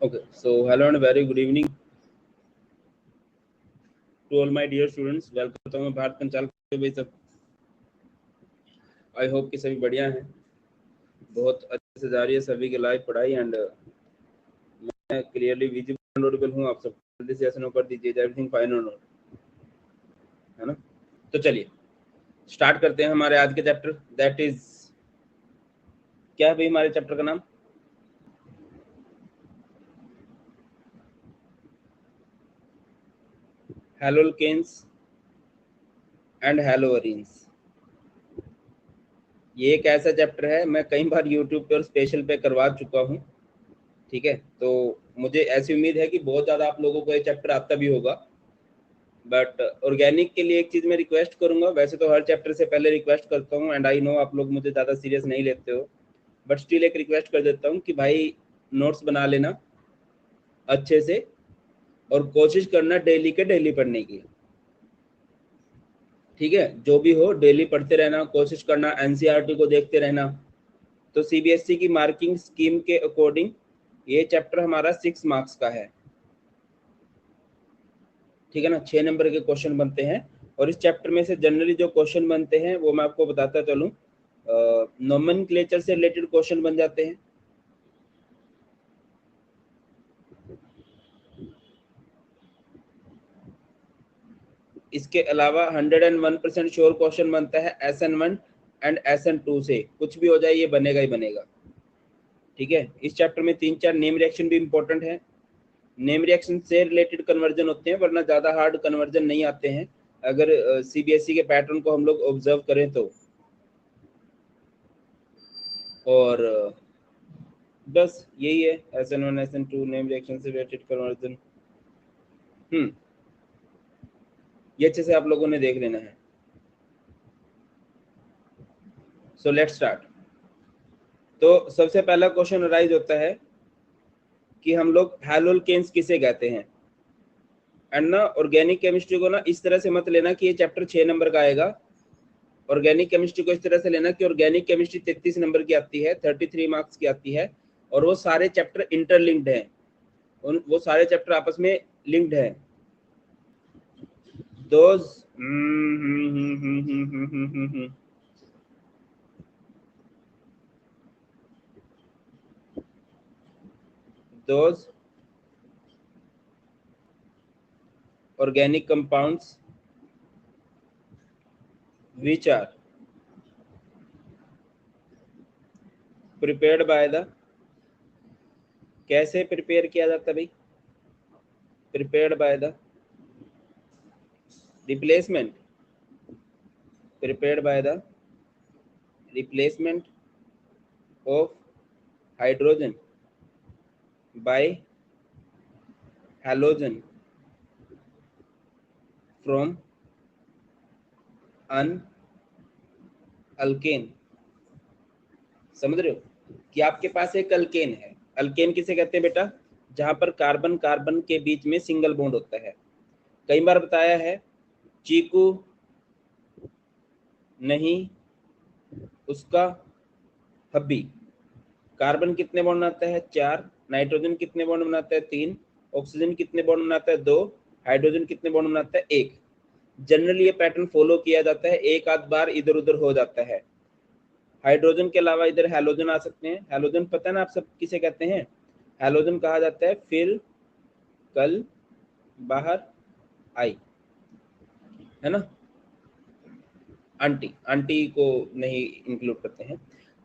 Okay, so hello and very good evening to all my dear students. Welcome करता हूँ भारत पंचाल के भाई सब। आई होप कि सभी बढ़िया हैं, बहुत अच्छे से जा रही है सभी की लाइव पढ़ाई एंड मैं क्लियरली विजिबल ऑडिबल हूँ। आप सब जल्दी से ऐसा कर दीजिए, एवरीथिंग फाइन और नॉट, है ना। तो चलिए स्टार्ट करते हैं हमारे आज के चैप्टर, दैट इज क्या है भाई हमारे चैप्टर का नाम? हैलोल्केन्स एंड हैलोअरीन्स। ये एक ऐसा चैप्टर है, मैं कई बार यूट्यूब पे और स्पेशल पे करवा चुका हूँ, ठीक है। तो मुझे ऐसी उम्मीद है कि बहुत ज़्यादा आप लोगों को ये चैप्टर आता भी होगा, बट ऑर्गेनिक के लिए एक चीज़ मैं रिक्वेस्ट करूंगा। वैसे तो हर चैप्टर से पहले रिक्वेस्ट करता हूँ एंड आई नो आप लोग मुझे ज़्यादा सीरियस नहीं लेते हो, बट स्टिल एक रिक्वेस्ट कर देता हूँ कि भाई नोट्स बना लेना अच्छे से और कोशिश करना डेली के डेली पढ़ने की, ठीक है। जो भी हो डेली पढ़ते रहना, कोशिश करना एनसीईआरटी को देखते रहना। तो सीबीएसई की मार्किंग स्कीम के अकॉर्डिंग ये चैप्टर हमारा 6 मार्क्स का है, ठीक है ना। 6 नंबर के क्वेश्चन बनते हैं और इस चैप्टर में से जनरली जो क्वेश्चन बनते हैं वो मैं आपको बताता चलूं। नोमेनक्लेचर से रिलेटेड क्वेश्चन बन जाते हैं, इसके अलावा 101% श्योर क्वेश्चन बनता है SN1 एंड SN2 से। कुछ भी हो जाए ये बनेगा ही बनेगा, ठीक है। इस चैप्टर में 3-4 नेम रिएक्शन भी इंपॉर्टेंट है। नेम रिएक्शन से रिलेटेड कन्वर्जन होते हैं, वरना ज़्यादा हार्ड कन्वर्जन नहीं आते हैं अगर सीबीएसई के पैटर्न को हम लोग ऑब्जर्व करें तो। और बस यही है, SN1 SN2 नेम रिएक्शन से रिलेटेड कन्वर्जन। ये अच्छे से आप लोगों ने देख लेना है। So let's start. तो सबसे पहला क्वेश्चन अराइज होता है कि हम लोग हैलोल्केन्स किसे कहते हैं। एंड ना ऑर्गेनिक केमिस्ट्री को ना इस तरह से मत लेना कि ये चैप्टर 6 नंबर का आएगा। ऑर्गेनिक केमिस्ट्री को इस तरह से लेना कि ऑर्गेनिक केमिस्ट्री 33 नंबर की आती है, 33 मार्क्स की आती है, और वो सारे चैप्टर इंटरलिंक्ड हैं, वो सारे चैप्टर आपस में लिंक्ड हैं। Those those organic compounds which are prepared by the, कैसे प्रिपेयर किया जाता है भाई? Prepared by the replacement, prepared by the replacement of hydrogen by halogen from an alkane. समझ रहे हो कि आपके पास एक अल्केन है। अल्केन किसे कहते हैं बेटा? जहां पर कार्बन कार्बन के बीच में सिंगल बॉन्ड होता है। कई बार बताया है, चीकू नहीं उसका हब्बी। कार्बन कितने बॉन्ड बनाता है? 4। नाइट्रोजन कितने बॉन्ड बनाता है? 3। ऑक्सीजन कितने बॉन्ड बनाता है? 2। हाइड्रोजन कितने बॉन्ड बनाता है? 1। जनरली ये पैटर्न फॉलो किया जाता है, एक आध बार इधर उधर हो जाता है। हाइड्रोजन के अलावा इधर हैलोजन आ सकते हैं। हैलोजन पता है ना आप सब किसे कहते हैं? हैलोजन कहा जाता है फिर कल बाहर आई, है ना। आंटी, आंटी को नहीं इंक्लूड करते हैं।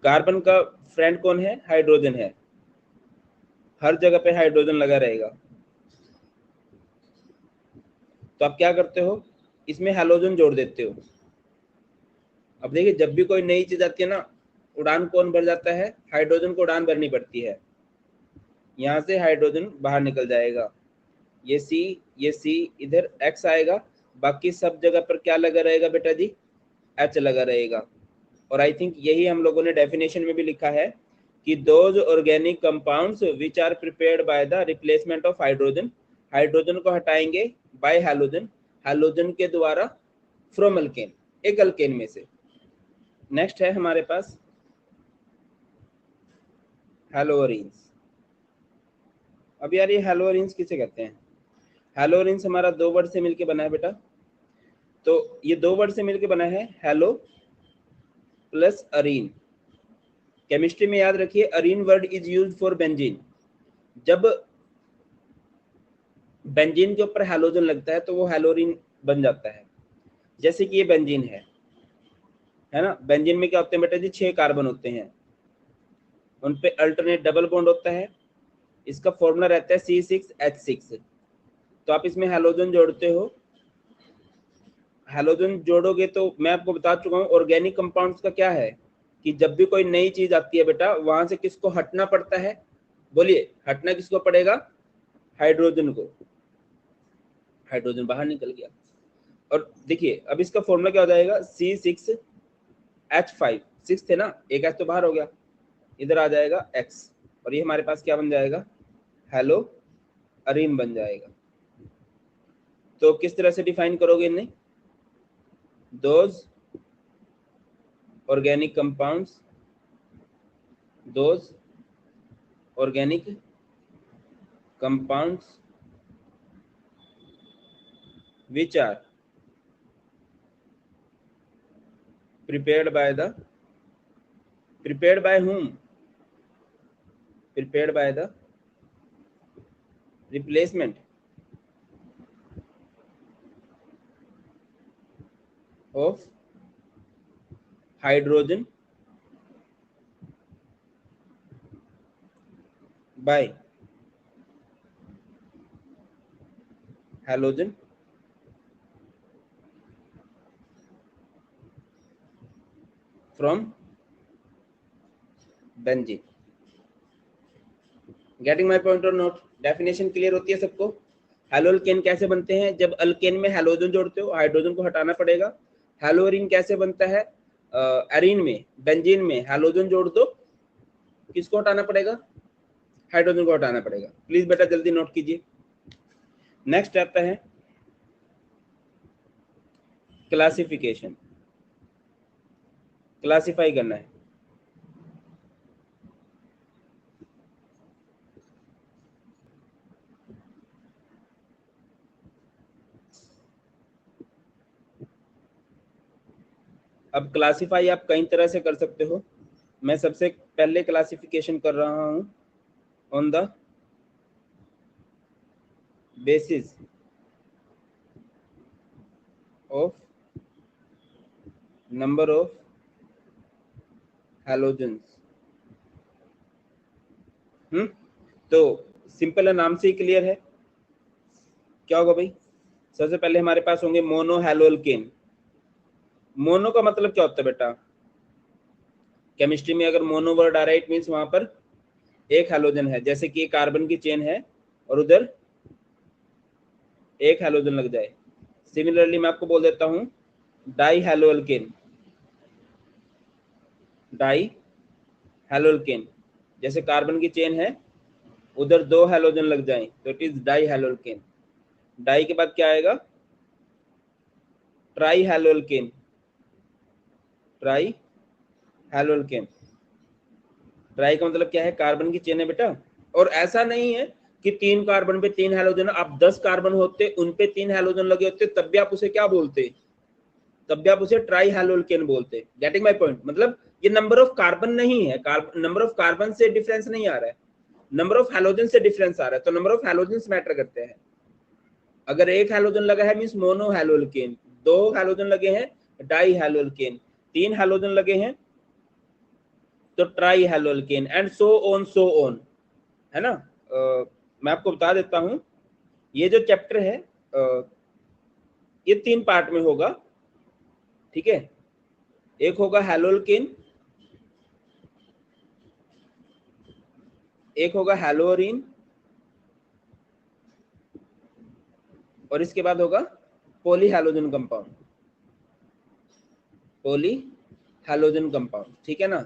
कार्बन का फ्रेंड कौन है? हाइड्रोजन है। हर जगह पे हाइड्रोजन लगा रहेगा। तो आप क्या करते हो, इसमें हैलोजन जोड़ देते हो। अब देखिए जब भी कोई नई चीज आती है ना, उड़ान कौन भर जाता है? हाइड्रोजन को उड़ान भरनी पड़ती है। यहाँ से हाइड्रोजन बाहर निकल जाएगा, ये सी इधर X आएगा, बाकी सब जगह पर क्या लगा रहेगा बेटा जी? H लगा रहेगा। और आई थिंक यही हम लोगों ने डेफिनेशन में भी लिखा है कि those organic compounds which are prepared by the replacement of hydrogen, hydrogen को हटाएंगे बाय हैलोजन, हैलोजन के द्वारा फ्रॉम अल्केन, एक अल्केन में से। नेक्स्ट है हमारे पास हैलोअरीन्स। अब यार ये हेलोरिन्स किसे कहते हैं? हेलोरिन्स हमारा दो वर्ड से मिलके बना है बेटा, तो ये दो वर्ड से मिलके बना है, हेलो प्लस अरीन। केमिस्ट्री में याद रखिए Areen word is used for benzene. जब बेंजीन के ऊपर हेलोजन लगता है तो वो हेलोरिन बन जाता है। जैसे कि ये बेंजीन है ना, बेंजीन में क्या होते हैं बेटा जी, 6 कार्बन होते हैं, उन पे अल्टरनेट डबल बॉन्ड होता है, इसका फॉर्मूला रहता है C6H6। तो आप इसमें हेलोजन जोड़ते हो, हेलोजन जोड़ोगे तो मैं आपको बता चुका हूँ ऑर्गेनिक कंपाउंड्स का क्या है कि जब भी कोई नई चीज आती है बेटा वहां से किसको हटना पड़ता है? बोलिए, हटना किसको पड़ेगा? हाइड्रोजन को। हाइड्रोजन बाहर निकल गया, और देखिए अब इसका फॉर्मूला क्या हो जाएगा, C6H5। 6 थे ना, एक H तो बाहर हो गया, इधर आ जाएगा X, और ये हमारे पास क्या बन जाएगा, हेलो अरीन बन जाएगा। तो किस तरह से डिफाइन करोगे इन्हें? Those organic compounds, those organic compounds which are prepared by whom? Prepared by the replacement of hydrogen by halogen from benzene। Getting my point और नोट? डेफिनेशन क्लियर होती है सबको? हेलोअल्केन कैसे बनते हैं? जब अल्केन में हेलोजन जोड़ते हो हाइड्रोजन को हटाना पड़ेगा। हेलोअरीन कैसे बनता है? एरीन में, बेंजीन में हेलोजन जोड़ दो, किसको हटाना पड़ेगा? हाइड्रोजन को हटाना पड़ेगा। प्लीज बेटा जल्दी नोट कीजिए। नेक्स्ट आता है क्लासिफिकेशन, क्लासिफाई करना है। अब क्लासिफाई आप कई तरह से कर सकते हो, मैं सबसे पहले क्लासिफिकेशन कर रहा हूं on the basis of number of halogens. तो सिंपल है, नाम से ही क्लियर है क्या होगा भाई। सबसे पहले हमारे पास होंगे मोनो हैलोअल्केन। मोनो का मतलब क्या होता है बेटा? केमिस्ट्री में अगर मोनो वर्ड आ रहा है इट मीन्स वहां पर एक हैलोजन है, जैसे कि कार्बन की चेन है और उधर एक हैलोजन लग जाए। सिमिलरली मैं आपको बोल देता हूं डाई हैलोअल्केन, डाई हैलोअल्केन, जैसे कार्बन की चेन है उधर 2 हैलोजन लग जाएं तो it is di haloalkane. Di के बाद क्या आएगा? Tri haloalkane, tri haloalkane. Tri का मतलब क्या है? कार्बन की चेन है बेटा, और ऐसा नहीं है कि 3 कार्बन पे 3 हैलोजन, आप 10 कार्बन होते उन पे 3 हैलोजन लगे होते तब भी आप उसे क्या बोलते? तब भी आप उसे ट्राई हैलोअल्केन बोलते। Getting my point? मतलब ये नंबर ऑफ कार्बन नहीं है, नंबर ऑफ कार्बन से डिफरेंस नहीं आ रहा है, नंबर ऑफ हैलोजन से डिफरेंस आ रहा है। तो नंबर ऑफ हैलोजन मैटर करते हैं। अगर एक हैलोजन लगा है मींस मोनो हैलोअल्केन, 2 हैलोजन लगे हैं डाई हैलोअल्केन, 3 हैलोजन लगे हैं तो ट्राई हैलोअल्केन, एंड सो ऑन, है ना। मैं आपको बता देता हूं ये जो चैप्टर है ये 3 पार्ट में होगा, ठीक है। एक होगा हैलोअल्केन, एक होगा हैलोअरीन, और इसके बाद होगा poly halogen compound, poly halogen compound, ठीक है ना।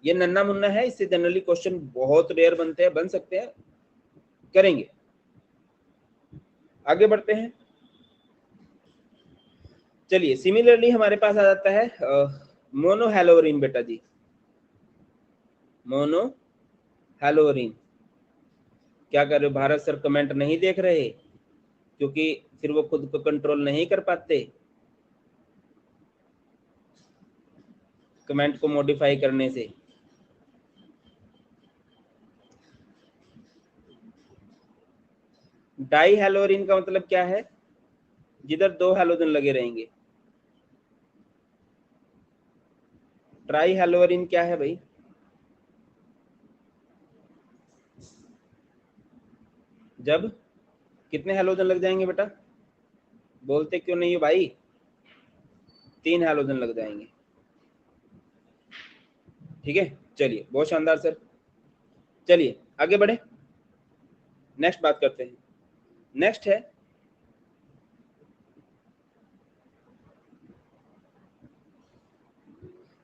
ये नन्ना मुन्ना है, इससे जनरली क्वेश्चन बहुत रेयर बनते हैं, बन सकते हैं, करेंगे। आगे बढ़ते हैं। चलिए सिमिलरली हमारे पास आ जाता है मोनो हैलोअरीन बेटा जी, मोनो हैलोअरीन। क्या कर रहे हो भारत सर, कमेंट नहीं देख रहे क्योंकि फिर वो खुद को कंट्रोल नहीं कर पाते कमेंट को मॉडिफाई करने से। डाई हैलोरिन का मतलब क्या है? जिधर 2 हैलोजन लगे रहेंगे। ट्राई हैलोरिन क्या है भाई? जब कितने हैलोजन लग जाएंगे बेटा? बोलते क्यों नहीं हो भाई? 3 हैलोजन लग जाएंगे। ठीक है, चलिए बहुत शानदार सर। चलिए आगे बढ़े, नेक्स्ट बात करते हैं। नेक्स्ट है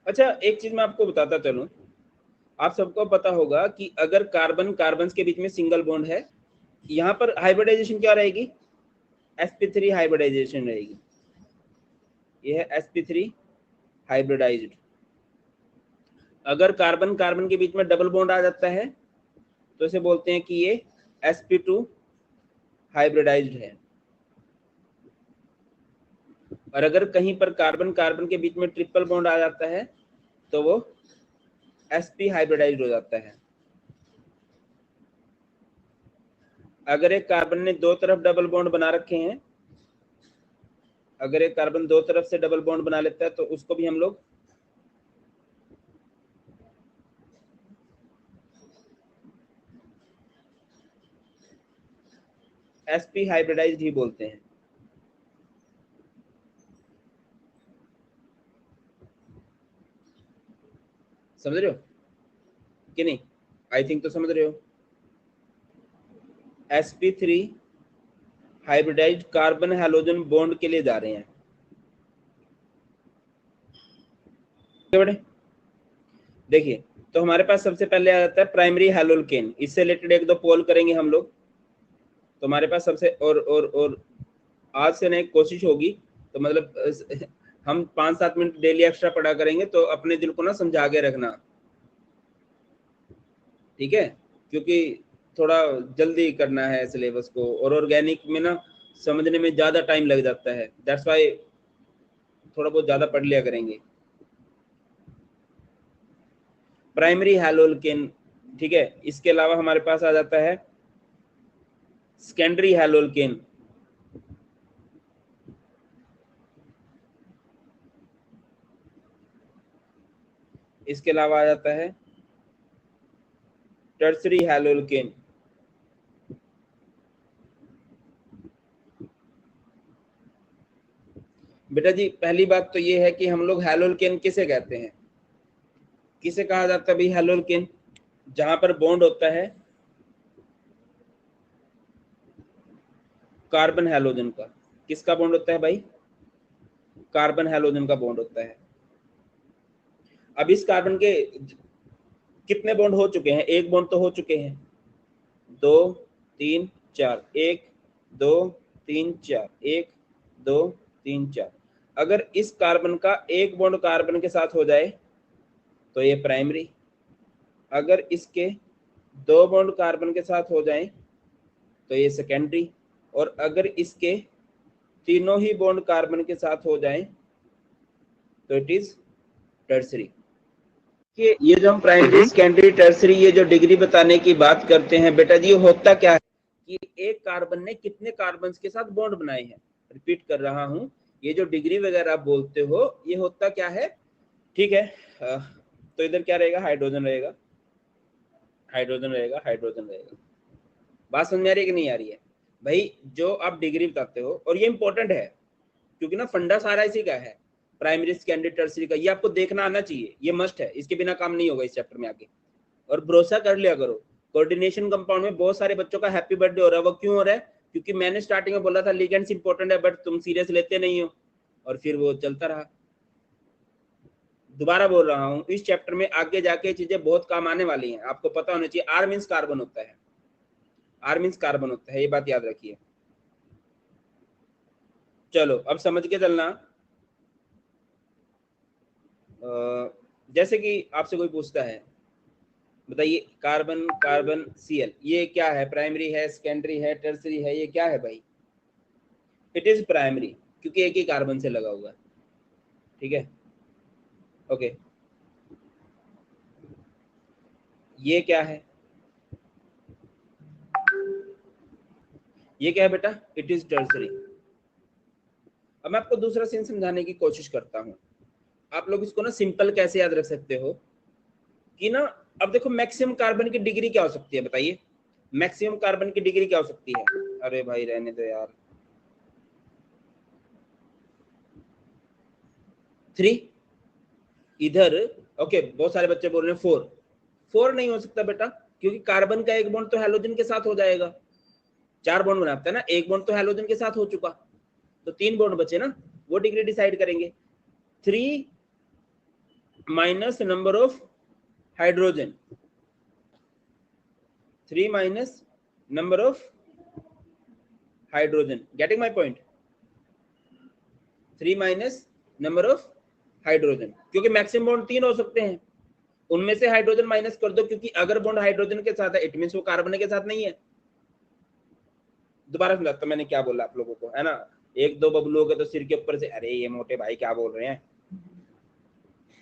अच्छा, एक चीज मैं आपको बताता चलूं, आप सबको पता होगा कि अगर कार्बन कार्बन के बीच में सिंगल बॉन्ड है, यहाँ पर हाइब्रिडाइजेशन क्या रहेगी? sp3 हाइब्रिडाइजेशन रहेगी। ये है sp3 हाइब्रिडाइज्ड। अगर कार्बन कार्बन के बीच में डबल बॉन्ड आ जाता है तो इसे बोलते हैं कि ये sp2 हाइब्रिडाइज्ड है। और अगर कहीं पर कार्बन कार्बन के बीच में ट्रिपल बॉन्ड आ जाता है तो वो sp हाइब्रिडाइज्ड हो जाता है। अगर एक कार्बन ने दो तरफ डबल बॉन्ड बना रखे हैं, अगर एक कार्बन दो तरफ से डबल बॉन्ड बना लेता है तो उसको भी हम लोग sp हाइब्रिडाइज्ड ही बोलते हैं। समझ रहे हो कि नहीं? आई थिंक तो समझ रहे हो। sp3 hybridised carbon halogen bond के लिए जा रहे हैं। बेटे देखिए, तो हमारे पास सबसे पहले आ जाता है प्राइमरी हैलोल्केन। इससे रिलेटेड एक दो पोल करेंगे हम लोग। तो हमारे पास सबसे और आज से नहीं कोशिश होगी तो मतलब हम 5-7 मिनट डेली एक्स्ट्रा पढ़ा करेंगे, तो अपने दिल को ना समझा के रखना, ठीक है? क्योंकि थोड़ा जल्दी करना है सिलेबस को, और ऑर्गेनिक में ना समझने में ज्यादा टाइम लग जाता है, दैट्स वाई थोड़ा बहुत ज्यादा पढ़ लिया करेंगे। प्राइमरी हैलोल्केन, ठीक है। इसके अलावा हमारे पास आ जाता है सेकेंडरी हैलोल्केन। इसके अलावा आ जाता है टर्सरी हैलोल्केन। बेटा जी पहली बात तो ये है कि हम लोग हैलोल्केन किसे कहते हैं, किसे कहा जाता है भाई हैलोल्केन? जहां पर बॉन्ड होता है कार्बन हैलोजन का। किसका बॉन्ड होता है भाई? कार्बन हैलोजन का बॉन्ड होता है। अब इस कार्बन के कितने बॉन्ड हो चुके हैं? एक बॉन्ड तो हो चुके हैं, 2 3 4, 1 2 3 4, 1 2 3 4। अगर इस कार्बन का एक बॉन्ड कार्बन के साथ हो जाए तो ये प्राइमरी। अगर इसके दो बॉन्ड कार्बन के साथ हो जाएं तो ये सेकेंडरी। और अगर इसके तीनों ही बॉन्ड कार्बन के साथ हो जाएं तो इट इज टर्सरी। कि ये जो हम प्राइमरी सेकेंडरी टर्सरी ये जो डिग्री बताने की बात करते हैं बेटा जी, होता क्या है कि एक कार्बन ने कितने कार्बन के साथ बॉन्ड बनाए हैं। रिपीट कर रहा हूं, ये जो डिग्री वगैरह आप बोलते हो ये होता क्या है, ठीक है? तो इधर क्या रहेगा? हाइड्रोजन रहेगा, हाइड्रोजन रहेगा, हाइड्रोजन रहेगा। बात समझ में आ रही है कि नहीं आ रही है भाई? जो आप डिग्री बताते हो, और ये इंपॉर्टेंट है क्योंकि ना फंडा सारा इसी का है, प्राइमरी सेकेंडरी टर्सरी का। ये आपको देखना आना चाहिए, ये मस्ट है, इसके बिना काम नहीं होगा इस चैप्टर में आगे। और भरोसा कर लिया करो, कोऑर्डिनेशन कंपाउंड में बहुत सारे बच्चों का हैप्पी बर्थडे हो रहा है। वो क्यों हो रहा है? क्योंकि मैंने स्टार्टिंग में बोला था लिगेंड्स इंपॉर्टेंट है, बट तुम सीरियस लेते नहीं हो, और फिर वो चलता रहा। दोबारा बोल रहा हूँ, इस चैप्टर में आगे जाके चीजें बहुत काम आने वाली हैं, आपको पता होना चाहिए। आर मीन्स कार्बन होता है, आर मीन्स कार्बन होता है, ये बात याद रखिए। चलो अब समझ के चलना। जैसे कि आपसे कोई पूछता है बताइए, कार्बन कार्बन Cl, ये क्या है? प्राइमरी है, सेकेंडरी है, टर्सरी है, ये क्या है भाई? इट इज प्राइमरी, क्योंकि एक ही कार्बन से लगा हुआ है। ठीक है, ओके। ये क्या है? ये क्या है बेटा? It is tertiary. अब मैं आपको दूसरा सीन समझाने की कोशिश करता हूं। आप लोग इसको ना सिंपल कैसे याद रख सकते हो कि ना, अब देखो मैक्सिमम कार्बन की डिग्री क्या हो सकती है? बताइए, मैक्सिमम कार्बन की डिग्री क्या हो सकती है? अरे भाई रहने दो यार। 3 इधर, ओके, बहुत सारे बच्चे बोल रहे हैं 4। 4 नहीं हो सकता बेटा, क्योंकि कार्बन का एक बॉन्ड तो हैलोजन के साथ हो जाएगा। 4 बॉन्ड बनाता है ना, एक बॉन्ड तो हैलोजन के साथ हो चुका, तो 3 बॉन्ड बचे ना, वो डिग्री डिसाइड करेंगे। 3 minus number of hydrogen, 3 minus number of hydrogen, getting my point? 3 minus number of hydrogen, क्योंकि मैक्सिमम बॉन्ड 3 हो सकते हैं, उनमें से हाइड्रोजन माइनस कर दो, क्योंकि अगर बॉन्ड हाइड्रोजन के साथ है इट मींस वो कार्बन के साथ नहीं है। दोबारा समझाता मैंने क्या बोला आप लोगों को, है ना? एक दो बबलू के तो सिर के ऊपर से, अरे ये मोटे भाई क्या बोल रहे हैं,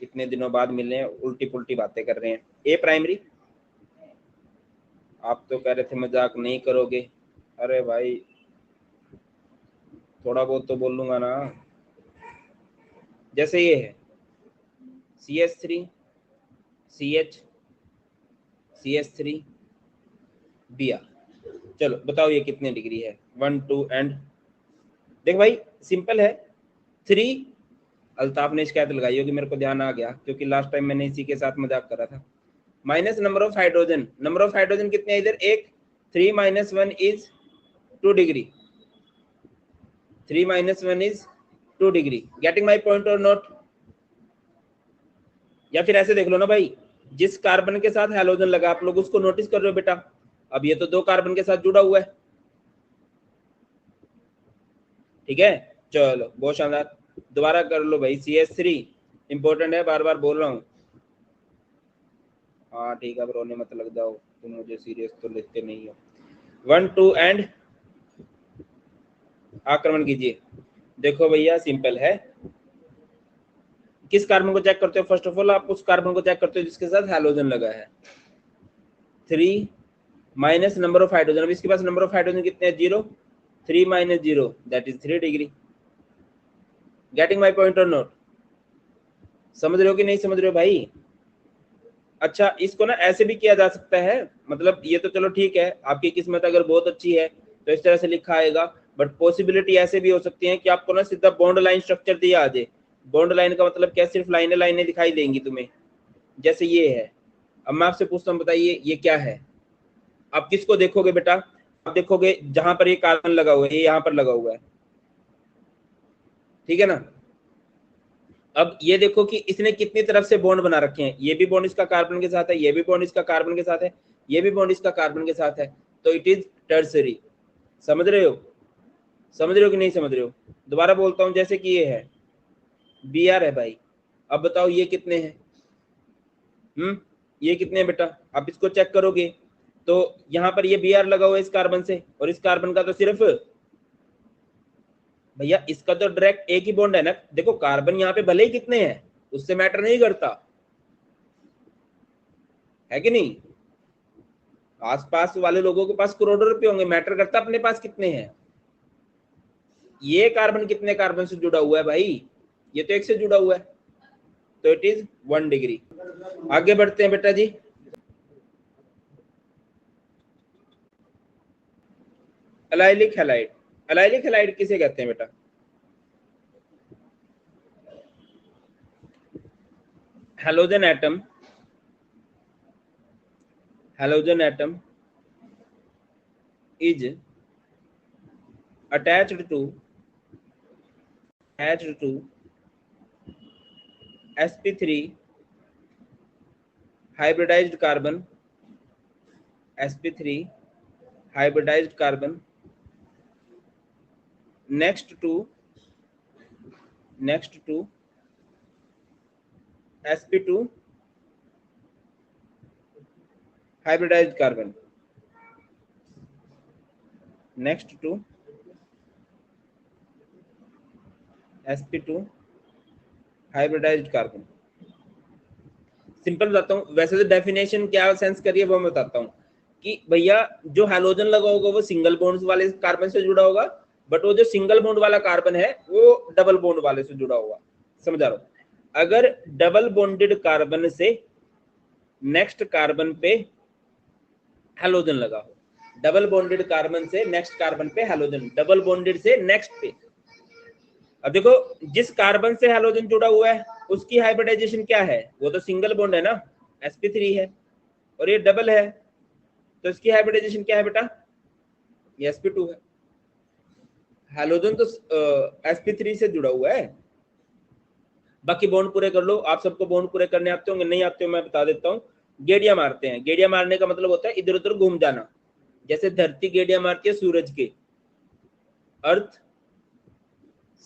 इतने दिनों बाद मिले हैं, उल्टी पुल्टी बातें कर रहे हैं। ए प्राइमरी, आप तो कह रहे थे मजाक नहीं करोगे। अरे भाई थोड़ा बहुत तो बोल लूंगा ना। जैसे ये है CH3 CH CH3 Br, चलो बताओ ये कितने डिग्री है? 1 2 एंड देख भाई सिंपल है। 3, अल्ताफ ने शिकायत लगाई होगी, मेरे को ध्यान आ गया क्योंकि लास्ट टाइम मैंने इसी के साथ मजाक करा था। Minus number of hydrogen, number of hydrogen कितने हैं इधर? एक। 3 minus 1 is 2 degree, 3 minus 1 is 2 degree. Getting my point और नॉट? या फिर ऐसे देख लो ना भाई, जिस कार्बन के साथ हैलोजन लगा आप लोग उसको नोटिस कर रहे हो बेटा, अब ये तो 2 कार्बन के साथ जुड़ा हुआ है। ठीक है, चलो बहुत शानदार, दोबारा कर लो भाई। CH3 इंपॉर्टेंट है, बार बार बोल रहा हूँ। हाँ ठीक है, अब रोने मत लग जाओ, तुम मुझे सीरियस तो लेते नहीं हो। 1 2 एंड आक्रमण कीजिए। देखो भैया सिंपल है, किस कार्बन को चेक करते हो? फर्स्ट ऑफ ऑल आप उस कार्बन को चेक करते हो जिसके साथ हैलोजन लगा है। 3 माइनस नंबर ऑफ हाइड्रोजन, अब इसके पास नंबर ऑफ हाइड्रोजन कितने हैं? 0। 3 minus 0 that is 3 degree. Getting my point और नोट? समझ रहे हो कि नहीं समझ रहे हो भाई? अच्छा, इसको ना ऐसे भी किया जा सकता है, मतलब ये तो चलो ठीक है, आपकी किस्मत अगर बहुत अच्छी है तो इस तरह से लिखा आएगा, बट पॉसिबिलिटी ऐसे भी हो सकती है कि आपको ना सीधा बॉन्ड लाइन स्ट्रक्चर दिया आ जाए। बॉन्ड लाइन का मतलब क्या? सिर्फ लाइनें लाइनें दिखाई देंगी तुम्हें, जैसे ये है। अब मैं आपसे पूछता हूँ, बताइए ये क्या है? आप किसको देखोगे बेटा? आप देखोगे जहां पर ये कार्बन लगा हुआ है, ये यहाँ पर लगा हुआ है, ठीक है ना? अब ये देखो कि इसने कितनी तरफ से बॉन्ड बना रखे हैं, ये भी बॉन्ड इसका कार्बन के साथ है, ये भी बॉन्ड इसका कार्बन के साथ है, ये भी बॉन्ड इसका कार्बन के साथ है, तो इट इज टर्सरी। समझ रहे हो? समझ रहे हो कि नहीं समझ रहे हो? दोबारा बोलता हूं, जैसे कि ये है Br है भाई, अब बताओ ये कितने हैं? ये कितने हैं बेटा? आप इसको चेक करोगे तो यहाँ पर ये Br लगा हुआ है इस कार्बन से, और इस कार्बन का तो सिर्फ, भैया इसका तो डायरेक्ट एक ही बॉन्ड है ना। देखो कार्बन यहाँ पे भले ही कितने हैं उससे मैटर नहीं करता, है कि नहीं? आसपास वाले लोगों के पास करोड़ों रुपए होंगे, मैटर करता अपने पास कितने हैं। ये कार्बन कितने कार्बन से जुड़ा हुआ है भाई? ये तो एक से जुड़ा हुआ है, तो इट इज 1 डिग्री। आगे बढ़ते हैं बेटा जी। एलाइलिक हैलाइड, एलाइलिक हैलाइड किसे कहते हैं बेटा? Halogen atom, halogen atom is attached to sp3 hybridized carbon, sp3 hybridized carbon next to sp2 hybridised carbon, next to sp2 hybridised carbon. Simple बताता हूँ, वैसे तो डेफिनेशन क्या सेंस करिए वो मैं बताता हूँ कि भैया जो हैलोजन लगा होगा वो सिंगल बॉन्ड वाले कार्बन से जुड़ा होगा, बट वो जो सिंगल बॉन्ड वाला कार्बन है वो डबल बॉन्ड वाले से जुड़ा होगा। समझा रहा हूँ? अगर डबल बॉन्डेड कार्बन से नेक्स्ट कार्बन पे हैलोजन लगा हो, डबल बॉन्डेड कार्बन से नेक्स्ट कार्बन पे हैलोजन, डबल बॉन्डेड से नेक्स्ट पे। अब देखो जिस कार्बन से हैलोजन जुड़ा हुआ है उसकी हाइब्रिडाइजेशन क्या है, वो तो सिंगल बॉन्ड है ना, sp3 है, और ये डबल है, तो इसकी हाइब्रिडाइजेशन क्या है बेटा, ये sp2 है। हैलोजन तो sp3 से जुड़ा हुआ है। बाकी बॉन्ड पूरे कर लो, आप सबको बॉन्ड पूरे करने आते होंगे, नहीं आते हो मैं बता देता हूँ। गेड़िया मारते हैं, गेड़िया मारने का मतलब होता है इधर उधर घूम जाना, जैसे धरती गेड़िया मारती है सूरज के, अर्थ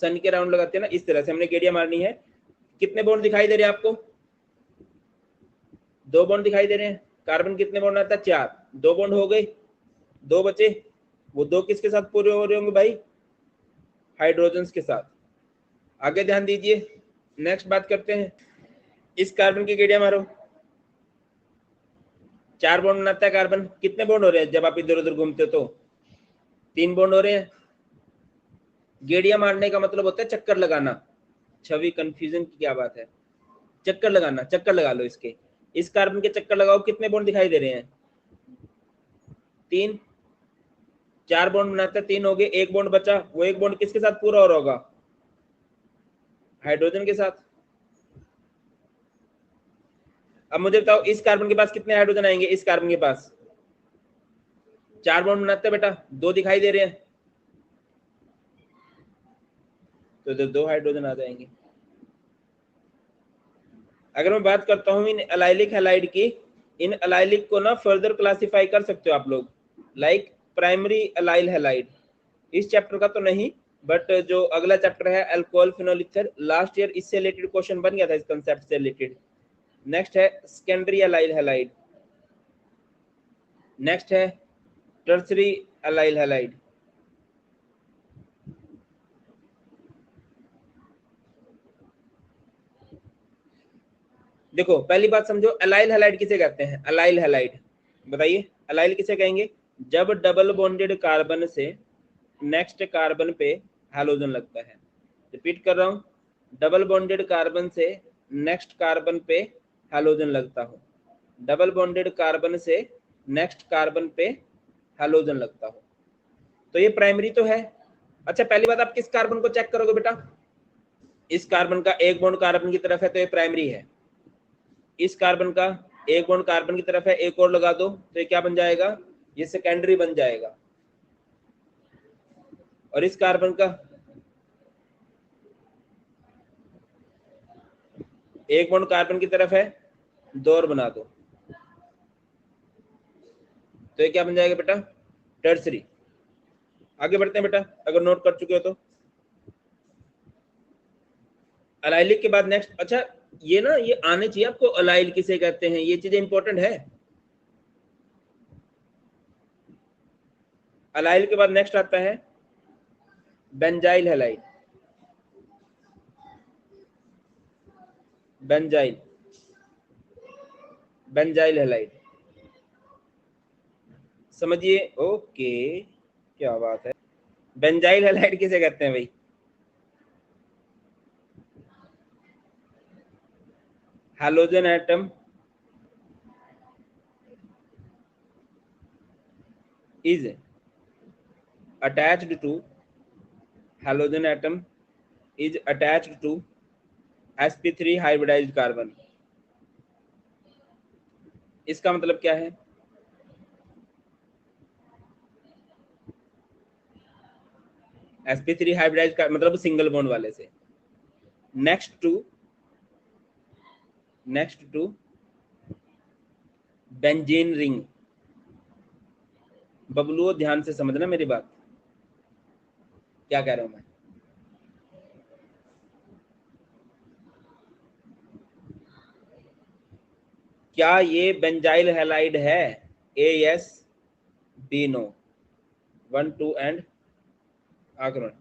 सन के राउंड लगाते हैं ना, इस तरह से हमने गेड़िया मारनी है। कितने बॉन्ड दिखाई दे रहे हैं आपको, 2 बॉन्ड दिखाई दे रहे हैं। कार्बन कितने बॉन्ड आता है, 4, 2 बॉन्ड हो गए, 2 बचे, वो 2 किसके साथ पूरे हो रहे होंगे भाई, हाइड्रोजन्स के साथ। आगे ध्यान दीजिए, नेक्स्ट बात करते हैं, इस कार्बन की गेड़िया मारो, 4 बॉन्ड बनाता है कार्बन, कितने बॉन्ड हो रहे हैं जब आप इधर उधर घूमते हो तो 3 बॉन्ड हो रहे हैं। गेड़िया मारने का मतलब होता है चक्कर लगाना, छवि कंफ्यूजन की क्या बात है, चक्कर लगाना, चक्कर लगा लो इसके, इस कार्बन के चक्कर लगाओ, कितने बॉन्ड दिखाई दे रहे हैं, 3, 4 बॉन्ड बनाते हैं, 3 हो गए, 1 बॉन्ड बचा, वो 1 बॉन्ड किसके साथ पूरा हो रहा होगा, हाइड्रोजन के साथ। अब मुझे बताओ इस कार्बन के पास कितने हाइड्रोजन आएंगे, इस कार्बन के पास 4 बॉन्ड बनाते हैं बेटा, 2 दिखाई दे रहे हैं, तो इधर 2 हाइड्रोजन आ जाएंगे। अगर मैं बात करता हूँ इन अलाइलिक हैलाइड की, इन अलाइलिक को ना फर्दर क्लासिफाई कर सकते हो आप लोग, लाइक प्राइमरी अलाइल हैलाइड। इस चैप्टर का तो नहीं, बट जो अगला चैप्टर है alcohol phenol ether, last year इससे रिलेटेड क्वेश्चन बन गया था, इस कंसेप्ट से रिलेटेड। नेक्स्ट है सेकेंडरी अलाइल हैलाइड, नेक्स्ट है टर्सरी अलाइल हैलाइड। देखो पहली बात समझो, अलाइल हैलाइड किसे कहते हैं, अलाइल हैलाइड बताइए, अलाइल किसे कहेंगे, जब डबल बॉन्डेड कार्बन से नेक्स्ट कार्बन पे हैलोजन लगता है। रिपीट कर रहा हूं, डबल बॉन्डेड कार्बन से नेक्स्ट कार्बन पे हैलोजन लगता हो, डबल बॉन्डेड कार्बन से नेक्स्ट कार्बन पे हैलोजन लगता हो, तो ये प्राइमरी तो है। अच्छा पहली बात, आप किस कार्बन को चेक करोगे बेटा, इस कार्बन का 1 बॉन्ड कार्बन की तरफ है तो ये प्राइमरी है, इस कार्बन का 1 बॉन्ड कार्बन की तरफ है, एक और लगा दो तो ये क्या बन जाएगा, ये सेकेंडरी बन जाएगा। और इस कार्बन का 1 बॉन्ड कार्बन की तरफ है, 2 और बना दो तो ये क्या बन जाएगा बेटा, टर्सरी। आगे बढ़ते हैं बेटा, अगर नोट कर चुके हो तो। अलाइलिक के बाद नेक्स्ट, अच्छा ये ना ये आने चाहिए आपको, अलाइल किसे कहते हैं, ये चीजें इंपॉर्टेंट है। अलाइल के बाद नेक्स्ट आता है benzyl halide, benzyl, benzyl halide, समझिए, ओके क्या बात है। बेंजाइल हैलाइड किसे कहते हैं भाई, halogen atom is attached to, halogen atom is attached to sp3 hybridized carbon। इसका मतलब क्या है, sp3 हाइब्रिडाइज्ड का मतलब सिंगल बॉन्ड वाले से नेक्स्ट टू बेंजीन रिंग। बबलुओ ध्यान से समझना मेरी बात, क्या कह रहा हूं मैं, क्या ये बेंजाइल हैलाइड है, A yes, B no. 1, 2 and आखिर में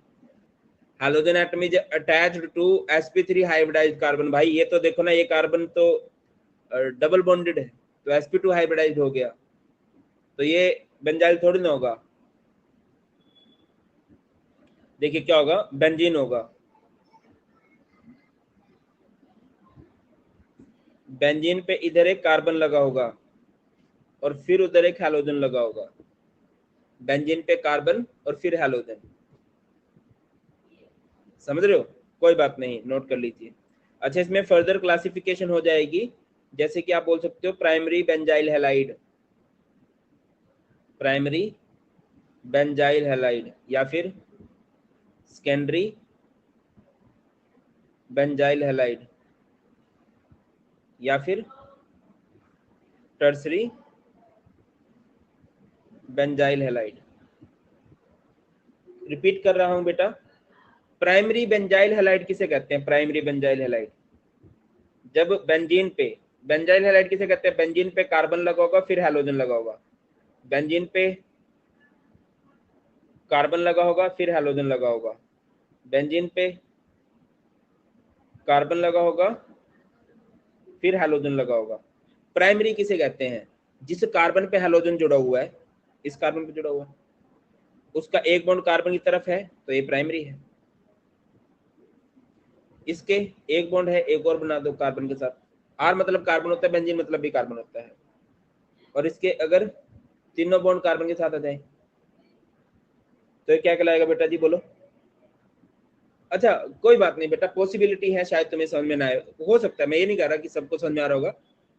halogen atom is attached to sp3 hybridised carbon. भाई ये तो देखो ना, ये कार्बन तो डबल बॉन्डेड है, तो sp2 हाइब्रिडाइज्ड हो गया, तो ये बेंजाइल थोड़ी ना होगा। देखिए क्या होगा, बेंजीन होगा। बेंजीन पे इधर एक कार्बन लगा होगा और फिर उधर एक हैलोजन लगा होगा। बेंजीन पे कार्बन और फिर हैलोजन, समझ रहे हो? कोई बात नहीं, नोट कर लीजिए। अच्छा, इसमें फर्दर क्लासिफिकेशन हो जाएगी, जैसे कि आप बोल सकते हो primary benzyl halide, primary benzyl halide, या फिर सेकेंडरी बेंजाइल हैलाइड, या फिर टर्सरी बेंजाइल हैलाइड। रिपीट कर रहा हूं बेटा, प्राइमरी बेंजाइल हैलाइड किसे कहते हैं? प्राइमरी बेंजाइल हैलाइड जब बेंजीन पे, बेंजाइल हैलाइड किसे कहते हैं? बेंजीन पे कार्बन लगा होगा फिर हैलोजन लगा होगा, बेंजीन पे कार्बन लगा होगा फिर हैलोजन लगा होगा, बेंजीन पे कार्बन लगा होगा फिर हैलोजन लगा होगा। प्राइमरी किसे कहते हैं? जिस कार्बन पे हैलोजन जुड़ा हुआ है, इस कार्बन पे जुड़ा हुआ है, उसका एक बॉन्ड कार्बन की तरफ है तो ये प्राइमरी है। इसके एक बॉन्ड है, एक और बना दो कार्बन के साथ, आर मतलब कार्बन होता है, बेंजीन मतलब भी कार्बन होता है, और इसके अगर तीनों बॉन्ड कार्बन के साथ आ जाए तो ये क्या कहलाएगा बेटा जी, बोलो? अच्छा कोई बात नहीं बेटा, पॉसिबिलिटी है शायद तुम्हें समझ में ना आए, हो सकता है, मैं ये नहीं कह रहा कि सबको समझ में आ रहा होगा,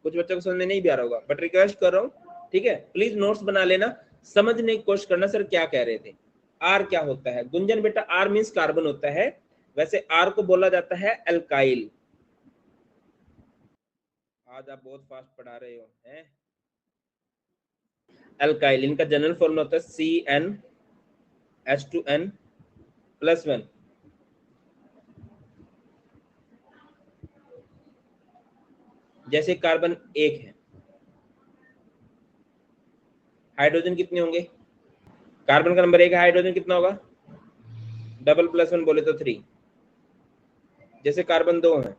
कुछ बच्चों को समझ में नहीं भी आ रहा होगा, बट रिक्वेस्ट कर रहा हूँ, ठीक है? प्लीज नोट्स बना लेना, समझने की कोशिश करना सर क्या कह रहे थे। आर क्या होता है गुंजन बेटा? आर मीन्स कार्बन होता है, वैसे आर को बोला जाता है एल्काइल। आज आप बहुत फास्ट पढ़ा रहे हो हैं। एल्काइल, इनका जनरल फॉर्मूला होता है CnH2n+1। जैसे कार्बन एक है, हाइड्रोजन कितने होंगे? कार्बन का नंबर 1 है, हाइड्रोजन कितना होगा? डबल प्लस वन बोले तो 3। जैसे कार्बन 2 है,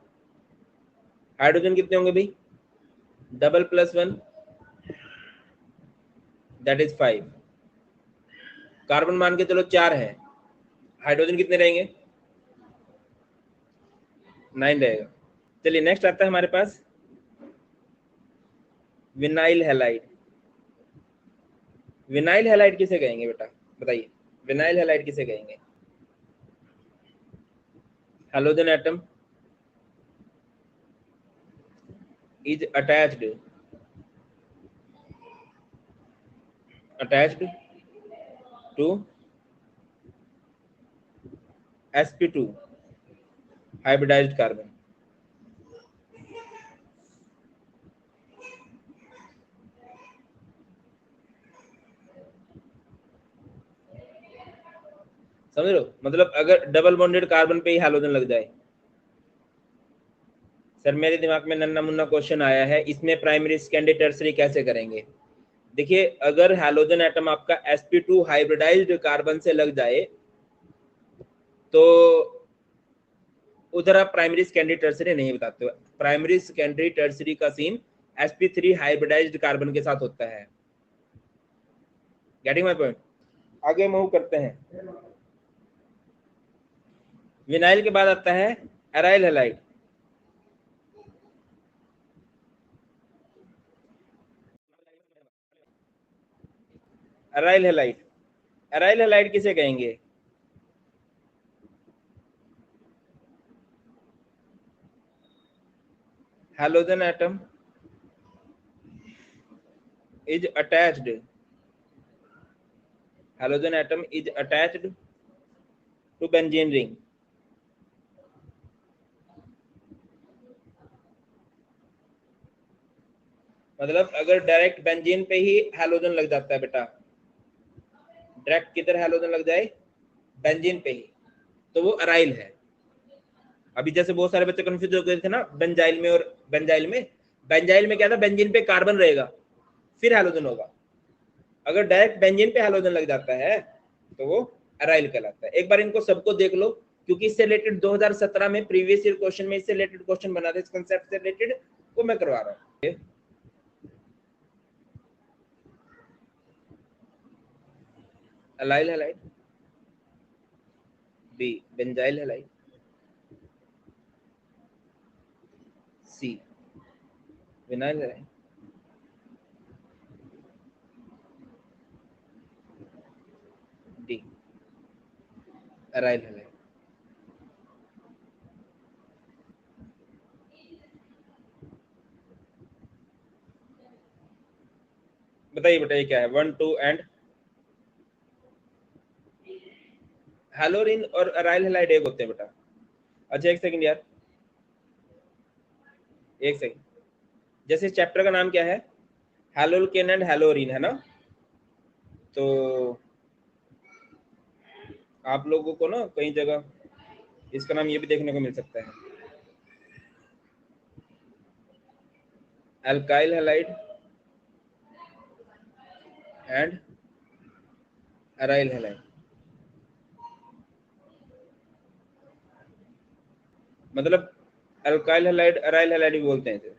हाइड्रोजन कितने होंगे भाई? Double plus one, that is 5। Carbon मान के चलो 4 है, हाइड्रोजन कितने रहेंगे? 9 रहेगा। चलिए नेक्स्ट आता है हमारे पास विनाइल हैलाइड। विनाइल हैलाइड किसे कहेंगे बेटा, बताइए? विनाइल हैलाइड किसे कहेंगे? Halogen atom is attached to sp2 hybridized carbon। समझ लो, मतलब अगर डबल बॉन्डेड कार्बन पे ही हैलोजन लग जाए। सर मेरे दिमाग में नन्ना मुन्ना क्वेश्चन आया है, इसमें प्राइमरी सेकेंडरी टर्सरी कैसे करेंगे? देखिए अगर हैलोजन एटम आपका sp2 हाइब्रिडाइज्ड कार्बन से लग जाए तो उधर आप प्राइमरी सेकेंडरी टर्सरी नहीं बताते हो। प्राइमरी सेकेंडरी टर्सरी का सीन sp3 हाइब्रिडाइज्ड कार्बन के साथ होता है। Getting my point? आगे मूव करते हैं। विनाइल के बाद आता है aryl halide. Aryl halide, aryl halide किसे कहेंगे? Halogen atom is attached, halogen atom is attached to benzene ring। मतलब अगर डायरेक्ट बेंजीन पे ही हैलोजन लग जाता है बेटा, डायरेक्ट किधर हैलोजन लग जाए? बेंजीन पे ही, तो वो अराइल है। अभी जैसे बहुत सारे बच्चे कंफ्यूज हो गए थे ना बेंजाइल में और बेंजाइल में। बेंजाइल में क्या था? बेंजीन पे कार्बन रहेगा फिर हैलोजन होगा, अगर डायरेक्ट बेंजीन पे हैलोजन लग जाता है तो वो एराइल कहलाता है। एक बार इनको सबको देख लो, क्योंकि इससे रिलेटेड 2017 में प्रीवियस ईयर क्वेश्चन में इससे रिलेटेड क्वेश्चन बना था, इस कांसेप्ट से रिलेटेड, वो मैं करवा रहा हूँ। Allyl halide, B benzyl halide, C vinyl halide, D aryl halide. बताइए बेटा ये क्या है? 1 2 एंड हैलोरिन और एराइल हैलाइड एक होते हैं बेटा। अच्छा एक सेकंड यार, एक सेकंड। जैसे चैप्टर का नाम क्या है? हैलोकेन एंड हैलोरिन, है ना? तो आप लोगों को ना कई जगह इसका नाम ये भी देखने को मिल सकता है, alkyl halide and aryl halide. मतलब अल्काइल हैलाइड एराइल हैलाइड भी बोलते हैं इसे।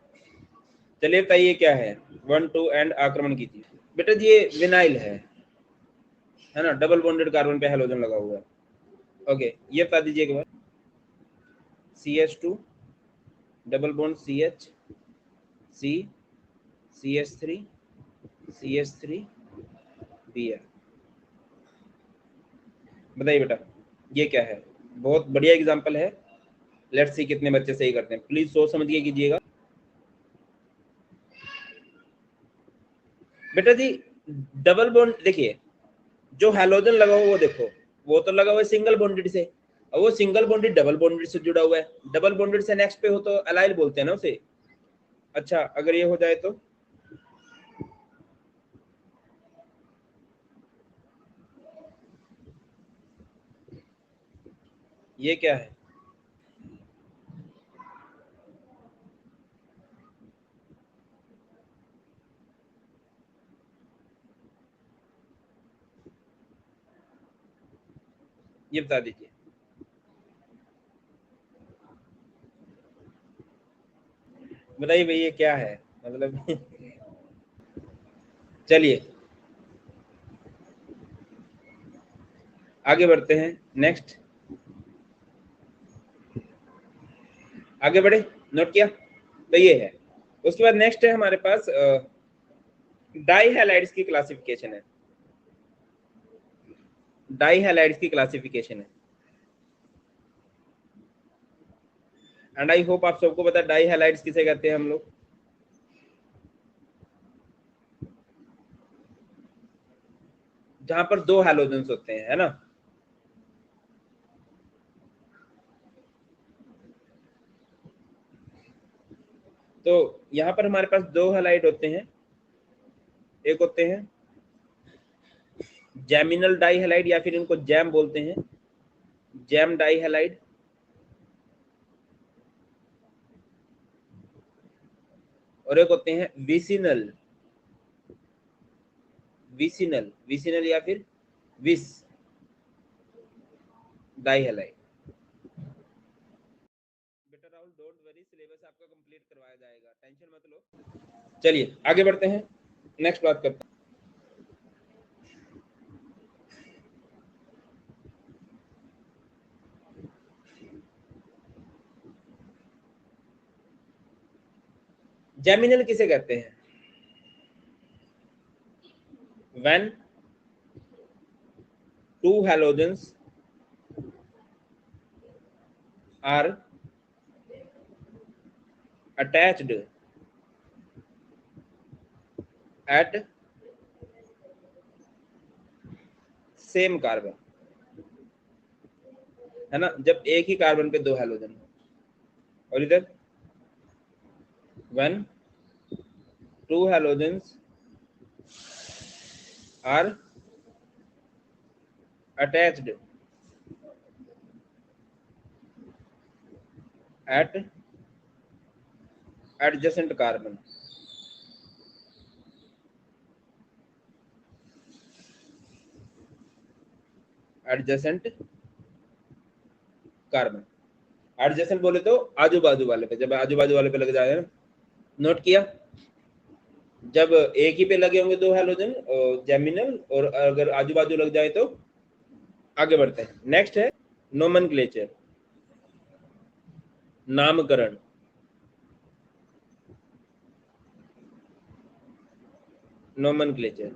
चलिए बताइए क्या है? 1 2 एंड आक्रमण कीजिए। बेटा जी ये विनाइल है ना? डबल बॉन्डेड कार्बन पे हैलोजन लगा हुआ है। ओके, ये बता दीजिए एक बार। CH2 double bond CH, C CH3 CH3 Br। बताइए बेटा ये क्या है? बहुत बढ़िया एग्जांपल है। लेट्स सी कितने बच्चे सही करते हैं। प्लीज सोच समझ के कीजिएगा। बेटा जी डबल बॉन्ड देखिए, जो हैलोजन लगा हुआ वो देखो, वो तो लगा हुआ है सिंगल बॉन्डेड से, और वो सिंगल बॉन्डेड डबल बॉन्डेड से जुड़ा हुआ है। डबल बॉन्डेड से नेक्स्ट पे हो तो अलाइल बोलते हैं ना उसे। अच्छा अगर ये हो जाए तो ये क्या है? ये बता दीजिए। बताइए भाई ये क्या है मतलब चलिए आगे बढ़ते हैं। नेक्स्ट आगे बढ़े, नोट किया? तो ये है। उसके बाद नेक्स्ट है हमारे पास डाई हैलाइड्स की क्लासिफिकेशन है। डाई हैलाइड्स की क्लासिफिकेशन है, एंड आई होप आप सबको पता है डाई हैलाइड्स किसे कहते हैं हम लोग। जहां पर दो हैलोजेंस होते हैं, है ना? तो यहाँ पर हमारे पास दो हैलाइड होते हैं। एक होते हैं जैमिनल डाई हैलाइड, या फिर इनको जैम बोलते हैं, जैम डाई हैलाइड। और एक होते हैं विसिनल, विसिनल विसिनल या फिर विस डाई हैलाइड। बेटा राहुल डोंट वरी, सिलेबस आपका कंप्लीट करवाया जाएगा, टेंशन मत लो। चलिए आगे बढ़ते हैं, नेक्स्ट बात करते हैं। जैमिनल किसे कहते हैं? When two halogens are attached at same carbon, है ना? जब एक ही कार्बन पे दो हैलोजन हो। और इधर when two halogens are attached at adjacent carbon। Adjacent carbon. Adjacent बोले तो आजू बाजू वाले पे, जब आजू बाजू वाले पे लग जाए। नोट किया? जब एक ही पे लगे होंगे दो हैलोजन जेमिनल, और अगर आजू बाजू लग जाए तो आगे बढ़ते हैं। नेक्स्ट है नोमेनक्लेचर, नामकरण। नोमेनक्लेचर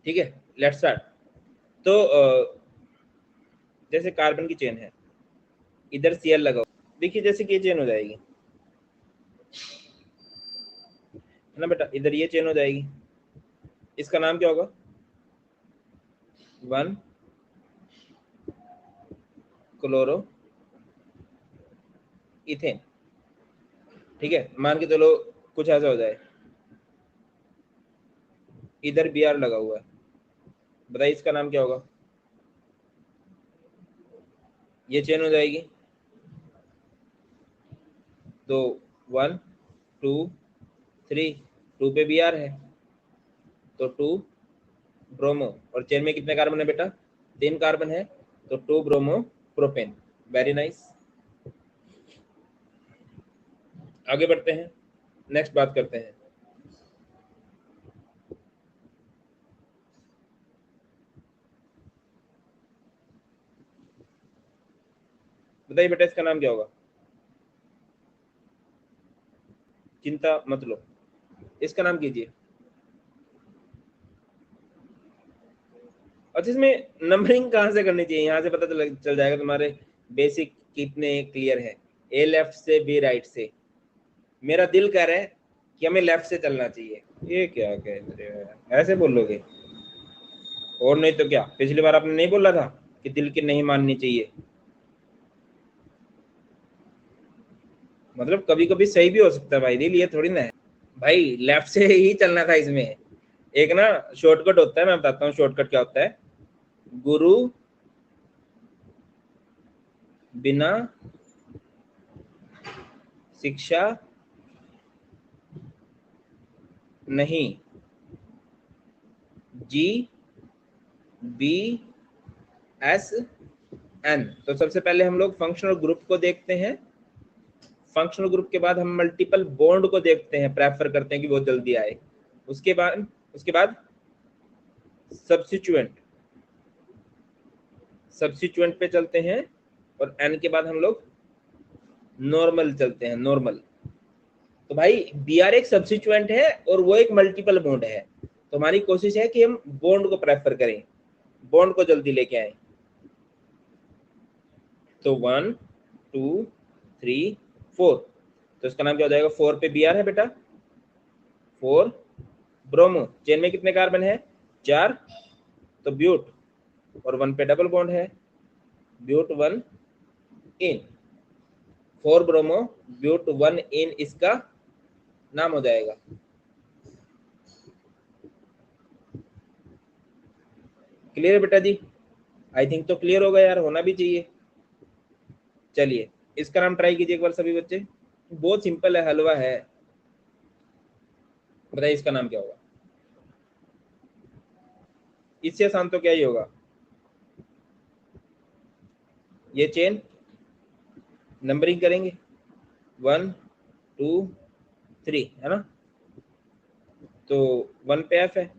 ठीक है, लेट्स स्टार्ट। तो जैसे कार्बन की चेन है, इधर Cl लगा, देखिए जैसे कि ये चेन हो जाएगी, है ना बेटा, इधर ये चेन हो जाएगी, इसका नाम क्या होगा? 1 क्लोरो इथेन। ठीक है, मान के चलो कुछ ऐसा हो जाए, इधर Br लगा हुआ है, बताइए इसका नाम क्या होगा? ये चेन हो जाएगी, तो 1 2 3, 2 पे Br है तो 2 ब्रोमो, और चेन में कितने कार्बन है बेटा? 3 कार्बन है, तो 2 ब्रोमो प्रोपेन। Very nice. आगे बढ़ते हैं, नेक्स्ट बात करते हैं। बताइए बेटा इसका नाम क्या होगा? चिंता मत लो, इसका नाम कीजिए। अच्छा, इसमें नंबरिंग कहाँ से करनी चाहिए? यहाँ से पता चल जाएगा तुम्हारे बेसिक कितने क्लियर है। ए लेफ्ट से, बी राइट से। मेरा दिल कह रहा है कि हमें लेफ्ट से चलना चाहिए। ये क्या कह रहे हो यार? ऐसे बोलोगे? और नहीं तो क्या, पिछली बार आपने नहीं बोला था कि दिल की नहीं माननी चाहिए? मतलब कभी कभी सही भी हो सकता है भाई, दिल ये थोड़ी ना है भाई। लेफ्ट से ही चलना था इसमें। एक ना शॉर्टकट होता है, मैं बताता हूँ शॉर्टकट क्या होता है। गुरु बिना शिक्षा नहीं, G B S N। तो सबसे पहले हम लोग फंक्शनल ग्रुप को देखते हैं, फंक्शनल ग्रुप के बाद हम मल्टीपल बॉन्ड को देखते हैं, प्रेफर करते हैं कि वो जल्दी आए। उसके बाद सब्स्टिट्यूएंट, सब्स्टिट्यूएंट पे चलते हैं, और एन के बाद हम लोग नॉर्मल चलते हैं, नॉर्मल। तो भाई Br एक सब्स्टिट्यूएंट है और वो एक मल्टीपल बॉन्ड है, तो हमारी कोशिश है कि हम बॉन्ड को प्रेफर करें, बॉन्ड को जल्दी लेके आए। तो 1 2 3 4, तो इसका नाम क्या हो जाएगा? 4 पे Br है बेटा, 4 ब्रोमो। चेन में कितने कार्बन है? 4, तो ब्यूट, और 1 पे डबल बॉन्ड है, ब्यूट 1 इन, 4 ब्रोमो ब्यूट 1 इन, इसका नाम हो जाएगा। क्लियर बेटा जी? आई थिंक तो क्लियर होगा यार, होना भी चाहिए। चलिए इसका नाम ट्राई कीजिए एक बार सभी बच्चे, बहुत सिंपल है, हलवा है। बताइए इसका नाम क्या होगा? इससे आसान तो क्या ही होगा, ये चेन नंबरिंग करेंगे 1 2 3, है ना? तो 1 पे F है,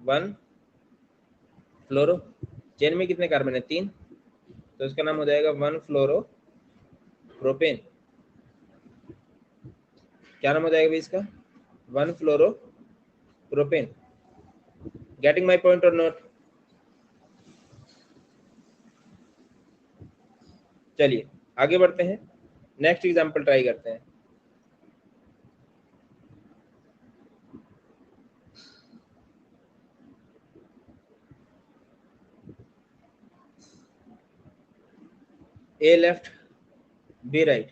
1 फ्लोरो। चेन में कितने कार्बन है? 3, तो इसका नाम हो जाएगा 1 फ्लोरो प्रोपेन। क्या नाम हो जाएगा भाई इसका? 1 फ्लोरो प्रोपेन। गेटिंग माई पॉइंट और नॉट? चलिए आगे बढ़ते हैं, नेक्स्ट एग्जांपल ट्राई करते हैं। ए लेफ्ट बी राइट।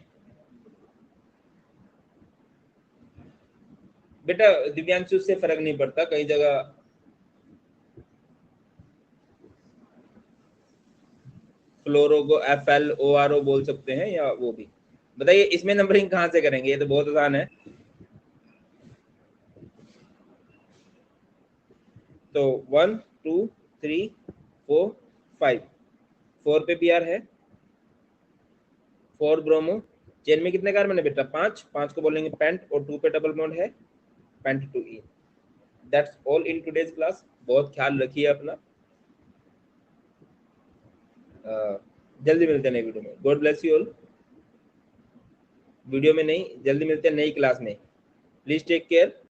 बेटा दिव्यांशु से फर्क नहीं पड़ता, कई जगह फ्लोरो को FLORO बोल सकते हैं, या वो भी। बताइए इसमें नंबरिंग कहाँ से करेंगे, ये तो बहुत आसान है। तो 1 2 3 4 5, 4 पे Br है, 4 ब्रोमो। चेन में कितने कार्बन है बेटा, 5, 5 को बोलेंगे पेंट, और 2 पे डबल बॉन्ड है, pent 2E। That's all in today's class. बहुत ख्याल रखिए अपना। जल्दी मिलते हैं नई वीडियो में। God bless you all. Video में नहीं, जल्दी मिलते हैं नई क्लास में। Please take care.